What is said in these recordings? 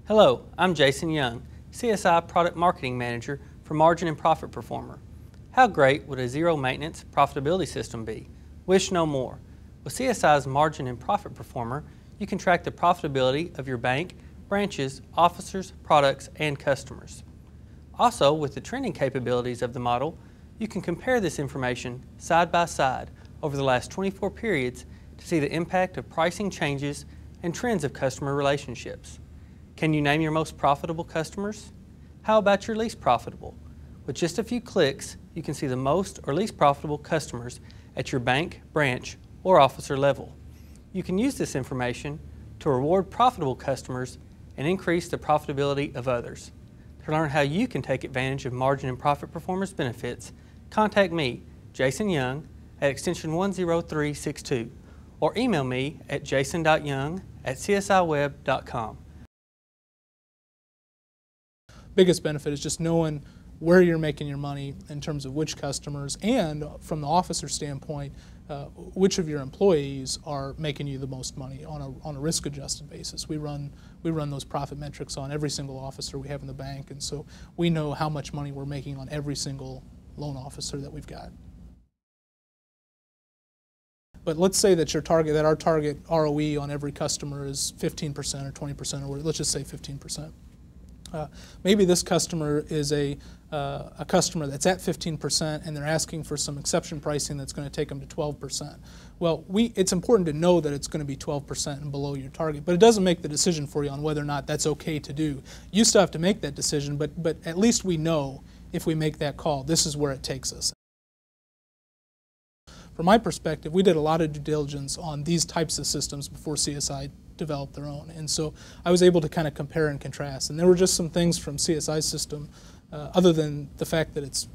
Hello, I'm Jason Young, CSI Product Marketing Manager for Margin and Profit Performer. How great would a zero-maintenance profitability system be? Wish no more. With CSI's Margin and Profit Performer, you can track the profitability of your bank, branches, officers, products, and customers. Also, with the trending capabilities of the model, you can compare this information side by side over the last 24 periods to see the impact of pricing changes and trends of customer relationships. Can you name your most profitable customers? How about your least profitable? With just a few clicks, you can see the most or least profitable customers at your bank, branch, or officer level. You can use this information to reward profitable customers and increase the profitability of others. To learn how you can take advantage of Margin and Profit Performance benefits, contact me, Jason Young, at extension 10362, or email me at jason.young@csiweb.com. Biggest benefit is just knowing where you're making your money in terms of which customers, and from the officer standpoint, which of your employees are making you the most money on a risk-adjusted basis. We run those profit metrics on every single officer we have in the bank, and so we know how much money we're making on every single loan officer that we've got. But let's say that our target ROE on every customer is 15% or 20%, or let's just say 15%. Maybe this customer is a customer that's at 15% and they're asking for some exception pricing that's going to take them to 12%. Well, it's important to know that it's going to be 12% and below your target, but it doesn't make the decision for you on whether or not that's okay to do. You still have to make that decision, but at least we know if we make that call, this is where it takes us. From my perspective, we did a lot of due diligence on these types of systems before CSI developed their own, and so I was able to kind of compare and contrast. And there were just some things from CSI's system, other than the fact that it's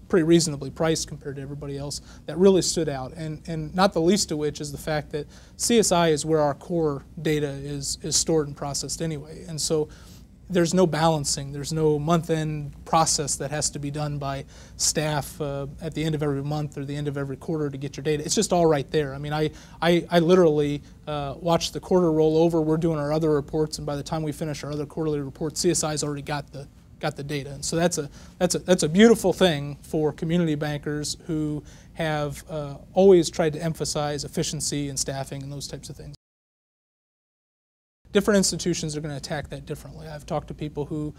pretty reasonably priced compared to everybody else, that really stood out. And not the least of which is the fact that CSI is where our core data is stored and processed anyway, and so there's no balancing, there's no month-end process that has to be done by staff at the end of every month or the end of every quarter to get your data. It's just all right there. I mean, I literally watch the quarter roll over. We're doing our other reports, and by the time we finish our other quarterly reports, CSI's already got the data. And so that's a beautiful thing for community bankers who have always tried to emphasize efficiency and staffing and those types of things. Different institutions are going to attack that differently. I've talked to people who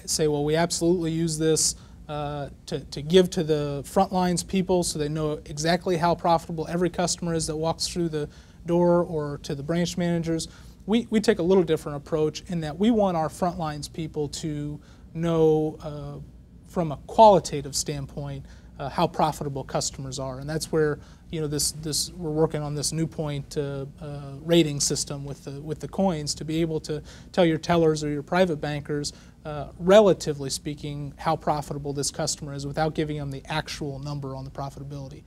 say, well, we absolutely use this to give to the front lines people so they know exactly how profitable every customer is that walks through the door, or to the branch managers. We take a little different approach in that we want our front lines people to know from a qualitative standpoint how profitable customers are, and that's where we're working on this NewPoint rating system with the coins to be able to tell your tellers or your private bankers, relatively speaking, how profitable this customer is without giving them the actual number on the profitability.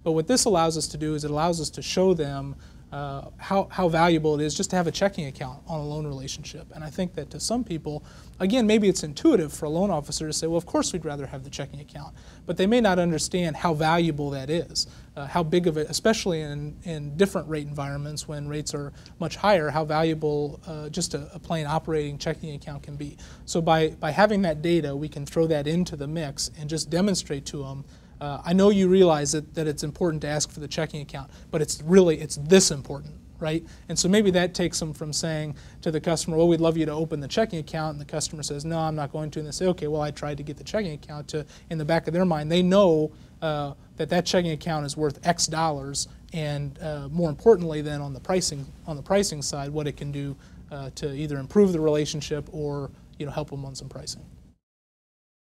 But what this allows us to do is it allows us to show them how valuable it is just to have a checking account on a loan relationship. And I think that to some people, again, maybe it's intuitive for a loan officer to say, well, of course we'd rather have the checking account, but they may not understand how valuable that is, how big of it, especially in different rate environments when rates are much higher, how valuable just a plain operating checking account can be. So by having that data, we can throw that into the mix and just demonstrate to them, I know you realize that it's important to ask for the checking account, but it's this important, right? And so maybe that takes them from saying to the customer, well, we'd love you to open the checking account, and the customer says, no, I'm not going to, and they say, okay, well, I tried to get the checking account, to, in the back of their mind, they know that checking account is worth X dollars, and more importantly then on the pricing side, what it can do to either improve the relationship or help them on some pricing.